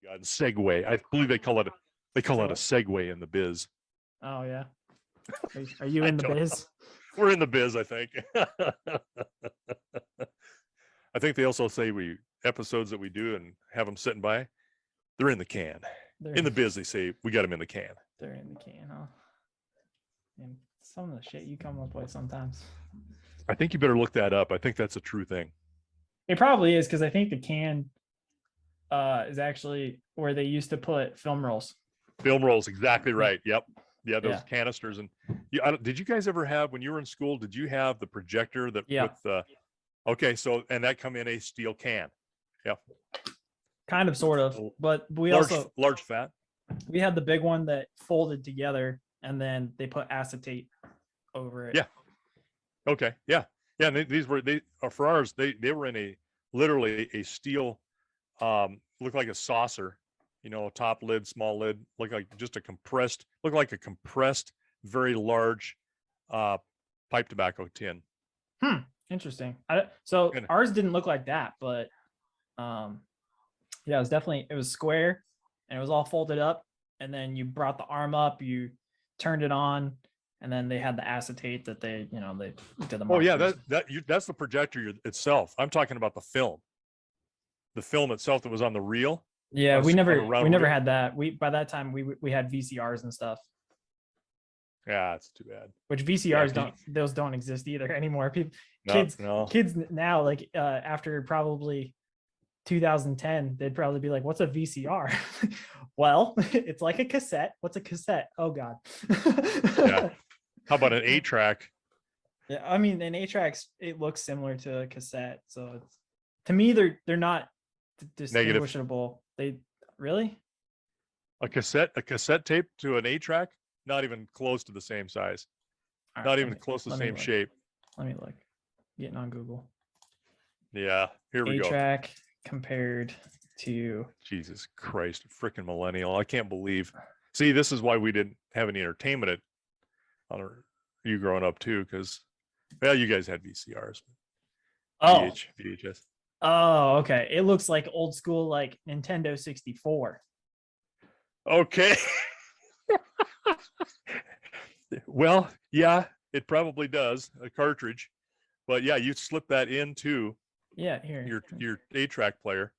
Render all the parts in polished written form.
God, Segway. I believe they call it a Segway in the biz. Oh yeah. Are you I in the don't biz? We're in the biz, I think. I think they also say episodes that we do and have them sitting by, they're in the can. In the biz, they say we got them in the can. They're in the can, huh? And some of the shit you come up with sometimes. I think you better look that up. I think that's a true thing. It probably is, because I think the can is actually where they used to put film rolls. Film rolls, exactly right. Yep. Yeah, those Yeah. canisters. And did you guys ever have, when you were in school, did you have the projector that with the, okay, so, and that come in a steel can? Yeah. Kind of, sort of, but we large fat. We had the big one that folded together, and then they put acetate over it. Yeah. Okay. Yeah. Yeah. And these were, for ours, they were in literally a steel, looked like a saucer, top lid, small lid, looked like a compressed, very large, pipe tobacco tin. Interesting. So ours didn't look like that, but, yeah, it was square and it was all folded up, and then you brought the arm up, you turned it on, and then they had the acetate that they did the markers. Oh yeah, that's the projector itself. I'm talking about the film itself that was on the reel. Yeah, we never had that. By that time we had VCRs and stuff. Yeah, it's too bad. Which VCRs those don't exist either anymore. Kids now, like after probably 2010, they'd probably be like, what's a VCR? Well, it's like a cassette. What's a cassette? Oh God. Yeah. How about an 8-track? Yeah, I mean, an 8-track, it looks similar to a cassette. So it's, to me, they're not distinguishable. Negative. They really? A cassette tape to an 8-track? Not even close to the same size. Right, not even close to the same shape. Let me look. Getting on Google. Yeah, here we go. 8-track compared to, Jesus Christ, freaking millennial. I can't believe. See, this is why we didn't have any entertainment you growing up too, because you guys had VCRs. VHS. Oh, okay. It looks like old school, like Nintendo 64. Okay. Well, yeah, it probably does, a cartridge. But yeah, you slip that into your 8-track player.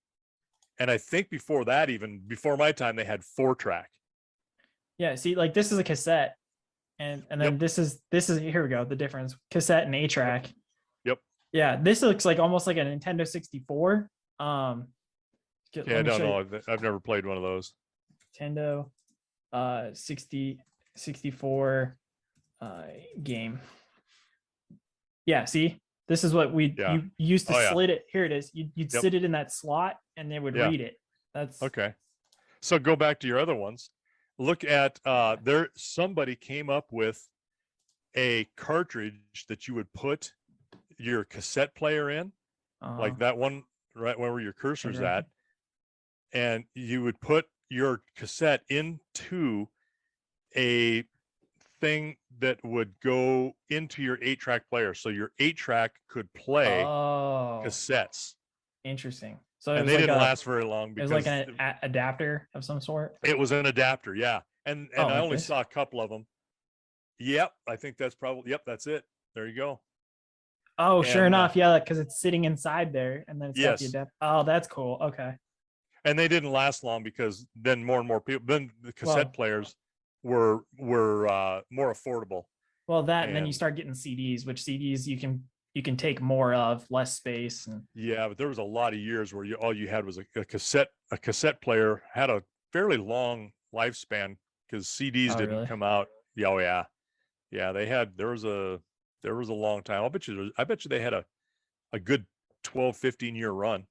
And I think before that, even before my time, they had 4-track. Yeah, see, like this is a cassette. And then this is here we go, the difference. Cassette and 8-track. Yep. Yeah, this looks like almost like a Nintendo 64. Yeah, I don't know. I've never played one of those. Nintendo 64 game. Yeah, see? This is what you used to slid it. Here it is. You'd sit it in that slot and they would read it. That's okay. So go back to your other ones. Look at somebody came up with a cartridge that you would put your cassette player in, like that one right where your cursor's at, and you would put your cassette into a thing that would go into your 8-track player, so your 8-track could play cassettes. Interesting. So and they didn't last very long because it was like an adapter of some sort. It was an adapter, yeah. And I only saw a couple of them. Yep, I think that's probably that's it. There you go. Oh, sure enough, yeah, because it's sitting inside there, and then it's got the adapter. Oh, that's cool. Okay. And they didn't last long because then more and more people, then the cassette players were more affordable. Well, and then you start getting CDs, which CDs you can take more of, less space. Yeah, but there was a lot of years where all you had was a cassette. A cassette player had a fairly long lifespan because CDs didn't come out. Yeah, they had. There was a long time. I bet you they had a good 12, 15 year run.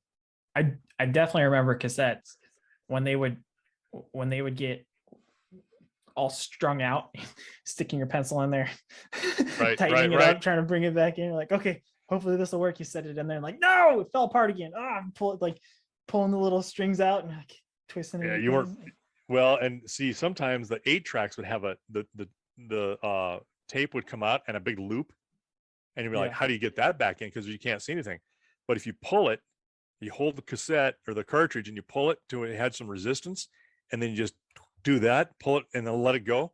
I definitely remember cassettes when they would get all strung out, sticking your pencil in there, tightening it up, trying to bring it back in. You're like, okay, hopefully this will work. You set it in there, and like, no, it fell apart again. Pulling the little strings out and like twisting it. Yeah, you weren't. Well, and see, sometimes the 8-tracks would have the tape would come out and a big loop, and you'd be like, how do you get that back in? Because you can't see anything. But if you pull it, You hold the cassette or the cartridge and you pull it to it had some resistance, and then you just do that, pull it, and then let it go.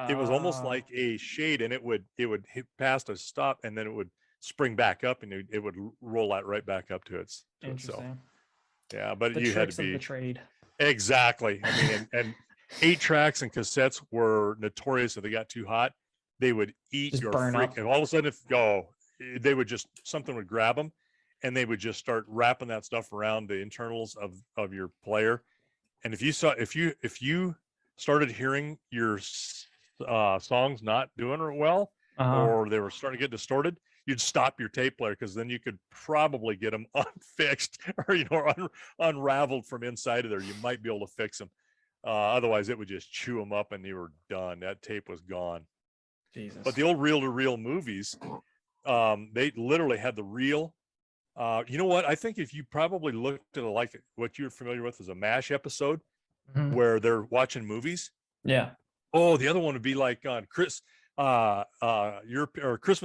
It was almost like a shade, and it would hit past a stop, and then it would spring back up, and it would roll that right back up to its. Interesting. So, yeah, but The you had tricks to of be the trade. exactly. I mean, and 8-tracks and cassettes were notorious. If they got too hot, they would eat Just your burn freak. up. And all of a sudden, they would just something would grab them, and they would just start wrapping that stuff around the internals of your player. And if you started hearing your songs not doing it well, or they were starting to get distorted, you'd stop your tape player, because then you could probably get them unfixed or unraveled from inside of there. You might be able to fix them. Otherwise, it would just chew them up, and you were done. That tape was gone. Jesus. But the old reel-to-reel movies, they literally had the reel. You know what? I think if you probably looked at like what you're familiar with as a MASH episode, where they're watching movies. Yeah. Oh, the other one would be like on Christmas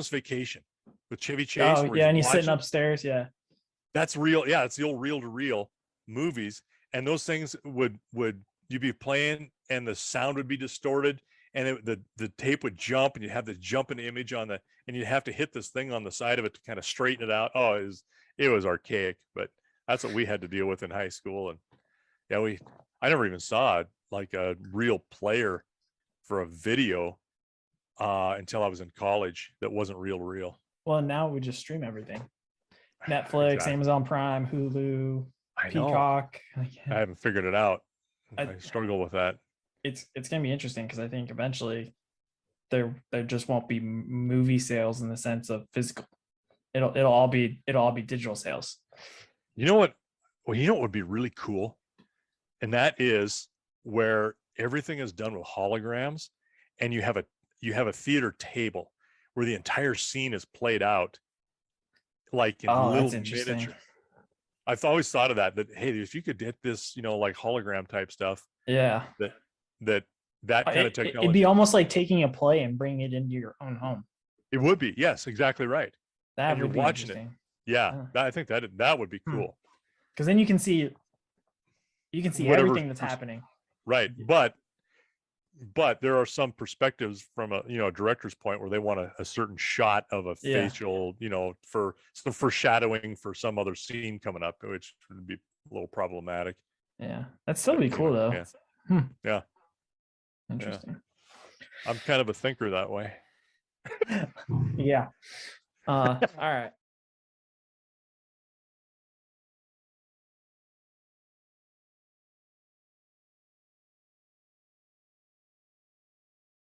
Vacation with Chevy Chase. Oh, yeah, and he's sitting upstairs. Yeah. That's real. Yeah, it's the old reel-to-reel movies, and those things would you be playing, and the sound would be distorted, and the tape would jump, and you have the jumping image on the, and you'd have to hit this thing on the side of it to kind of straighten it out. Oh, it was archaic, but that's what we had to deal with in high school. And yeah, I never even saw like a real player for a video until I was in college that wasn't reel-to-reel. Well, now we just stream everything. Netflix, exactly. Amazon Prime, Hulu, Peacock. I haven't figured it out. I struggle with that. It's gonna be interesting, because I think eventually there just won't be movie sales in the sense of physical. It'll all be digital sales. You know what? Well, you know what would be really cool, and that is where everything is done with holograms, and you have a theater table where the entire scene is played out, like in little miniature. I've always thought of that hey, if you could get this, like hologram type stuff. Yeah. That kind of technology. It'd be almost like taking a play and bringing it into your own home. It would be. Yes, exactly right. That would be watching it. Yeah, I think that would be cool. Because then you can see everything that's happening. Right. But there are some perspectives from a director's point where they want a certain shot of a facial, for some foreshadowing for some other scene coming up, which would be a little problematic. Yeah, that'd still be cool though. Yeah. Yeah. Interesting. Yeah. I'm kind of a thinker that way. Yeah. All right.